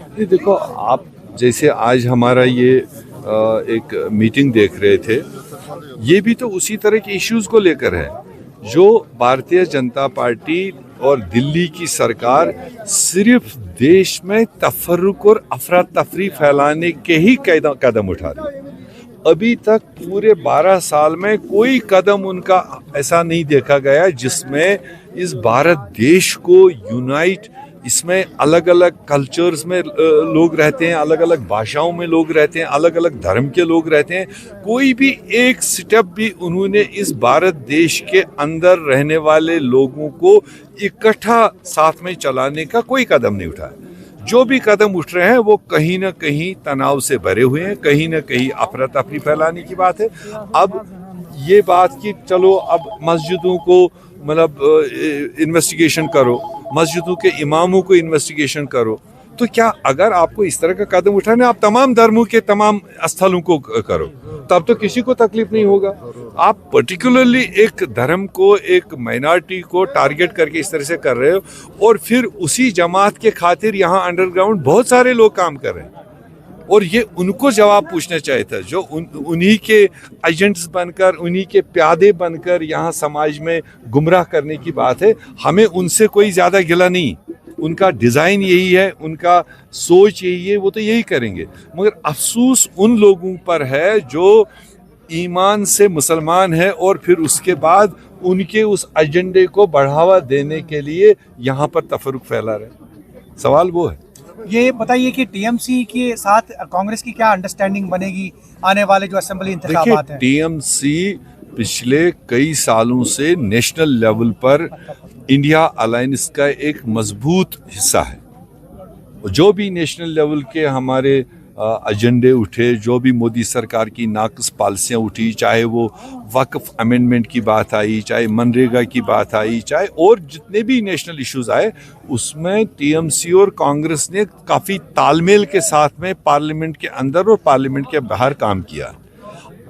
नहीं, देखो आप जैसे आज हमारा ये एक मीटिंग देख रहे थे, ये भी तो उसी तरह के इश्यूज को लेकर है जो भारतीय जनता पार्टी और दिल्ली की सरकार सिर्फ देश में तफर्रुक और अफरा तफरी फैलाने के ही कदम उठा रही है। अभी तक पूरे 12 साल में कोई कदम उनका ऐसा नहीं देखा गया जिसमें इस भारत देश को यूनाइट, इसमें अलग अलग कल्चर्स में लोग रहते हैं, अलग अलग भाषाओं में लोग रहते हैं, अलग अलग धर्म के लोग रहते हैं, कोई भी एक स्टेप भी उन्होंने इस भारत देश के अंदर रहने वाले लोगों को इकट्ठा साथ में चलाने का कोई कदम नहीं उठाया। जो भी कदम उठ रहे हैं वो कहीं ना कहीं तनाव से भरे हुए हैं, कहीं ना कहीं अफरा तफरी फैलाने की बात है। अब ये बात कि चलो अब मस्जिदों को मतलब इन्वेस्टिगेशन करो, मस्जिदों के इमामों को इन्वेस्टिगेशन करो, तो क्या अगर आपको इस तरह का कदम उठाना, आप तमाम धर्मों के तमाम स्थलों को करो, तब तो किसी को तकलीफ नहीं होगा। आप पर्टिकुलरली एक धर्म को, एक माइनॉरिटी को टारगेट करके इस तरह से कर रहे हो, और फिर उसी जमात के खातिर यहाँ अंडरग्राउंड बहुत सारे लोग काम कर रहे हैं, और ये उनको जवाब पूछना चाहिए था जो उन्हीं के एजेंट्स बनकर, उन्हीं के प्यादे बनकर यहाँ समाज में गुमराह करने की बात है। हमें उनसे कोई ज़्यादा गिला नहीं, उनका डिज़ाइन यही है, उनका सोच यही है, वो तो यही करेंगे। मगर अफसोस उन लोगों पर है जो ईमान से मुसलमान है और फिर उसके बाद उनके उस एजेंडे को बढ़ावा देने के लिए यहाँ पर तफरुक फैला रहे। सवाल वो है। ये बताइए कि टीएमसी के साथ कांग्रेस की क्या अंडरस्टैंडिंग बनेगी आने वाले जो असेंबली इंतखाबात हैं? टीएमसी पिछले कई सालों से नेशनल लेवल पर इंडिया अलायंस का एक मजबूत हिस्सा है। जो भी नेशनल लेवल के हमारे एजेंडे उठे, जो भी मोदी सरकार की नाकस पॉलिसियाँ उठी, चाहे वो वक्फ अमेंडमेंट की बात आई, चाहे मनरेगा की बात आई, चाहे और जितने भी नेशनल इश्यूज आए, उसमें टीएमसी और कांग्रेस ने काफ़ी तालमेल के साथ में पार्लियामेंट के अंदर और पार्लियामेंट के बाहर काम किया।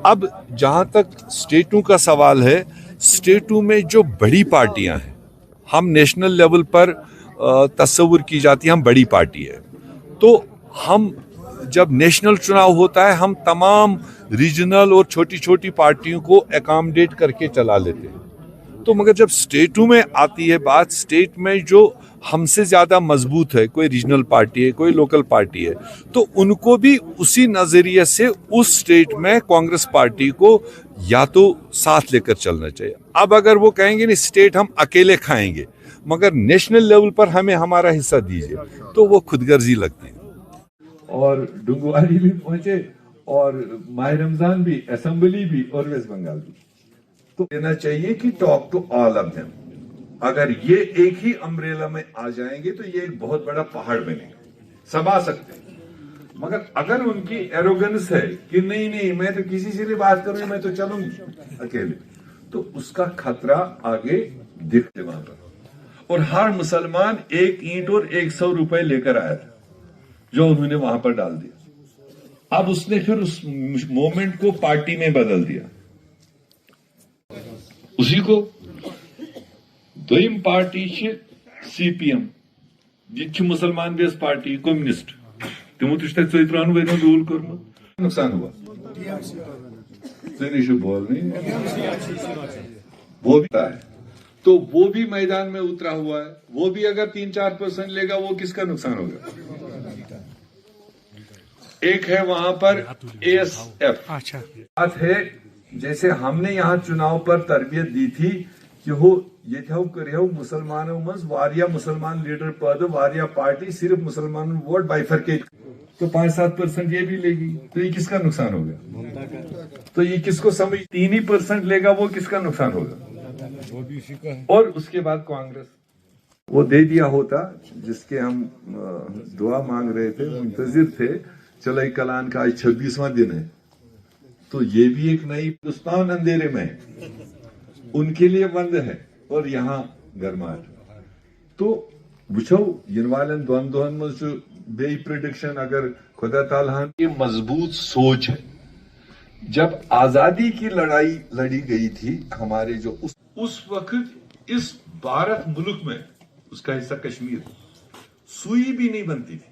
अब जहाँ तक स्टेटों का सवाल है, स्टेटों में जो बड़ी पार्टियाँ हैं, हम नेशनल लेवल पर तस्वुर की जाती है हम बड़ी पार्टी है, तो हम जब नेशनल चुनाव होता है हम तमाम रीजनल और छोटी छोटी पार्टियों को अकोमोडेट करके चला लेते हैं। तो मगर जब स्टेटों में आती है बात, स्टेट में जो हमसे ज़्यादा मजबूत है, कोई रीजनल पार्टी है, कोई लोकल पार्टी है, तो उनको भी उसी नज़रिए से उस स्टेट में कांग्रेस पार्टी को या तो साथ लेकर चलना चाहिए। अब अगर वो कहेंगे नहीं स्टेट हम अकेले खाएंगे मगर नेशनल लेवल पर हमें हमारा हिस्सा दीजिए, तो वो खुदगर्जी लगती है। और डुंगवारी भी पहुंचे और माह रमजान भी, असेंबली भी और वेस्ट बंगाल भी। तो देना चाहिए कि talk to all of them. अगर ये एक ही अम्ब्रेला में आ जाएंगे तो ये एक बहुत बड़ा पहाड़ बनेगा, सब आ सकते हैं। मगर अगर उनकी एरोगेंस है कि नहीं नहीं मैं तो किसी से भी बात करूं, मैं तो चलूंगी अकेले, तो उसका खतरा आगे दिखते वहां पर। और हर मुसलमान एक ईंट और 100 रुपए लेकर आया था जो उन्होंने वहां पर डाल दिया। अब उसने फिर उस मोमेंट को पार्टी में बदल दिया। उसी को दोयम पार्टी सीपीएम, ये मुसलमान बेस पार्टी कम्युनिस्ट, तमो तो 14 वर्ष रूल कर नुकसान हुआ। बोल वो भी है, तो वो भी मैदान में उतरा हुआ है। वो भी अगर 3-4% लेगा, वो किसका नुकसान होगा? एक है वहां पर एएसएफ। अच्छा बात है, जैसे हमने यहाँ चुनाव पर तरबियत दी थी कि हो ये करो मुसलमानों में वारिया मुसलमान लीडर पद, वारिया पार्टी सिर्फ मुसलमान वोट बाइफरकेट, तो 5-7% ये भी लेगी, तो ये किसका नुकसान होगा? तो ये किसको समझ 3% लेगा, वो किसका नुकसान होगा? और उसके बाद कांग्रेस वो दे दिया होता जिसके हम दुआ मांग रहे थे, मुंतजिर थे। चलो कलान का आज 26वां दिन है, तो ये भी एक नई हिंदुस्तान अंधेरे में है, उनके लिए बंद है और यहाँ गरमाट। तो वुचो इन वालन दोन दोहन में जो बे प्रेडिक्शन अगर खुदा ताला की मजबूत सोच है। जब आजादी की लड़ाई लड़ी गई थी हमारे जो उस वक्त इस भारत मुल्क में उसका हिस्सा कश्मीर सुई भी नहीं बनती थी।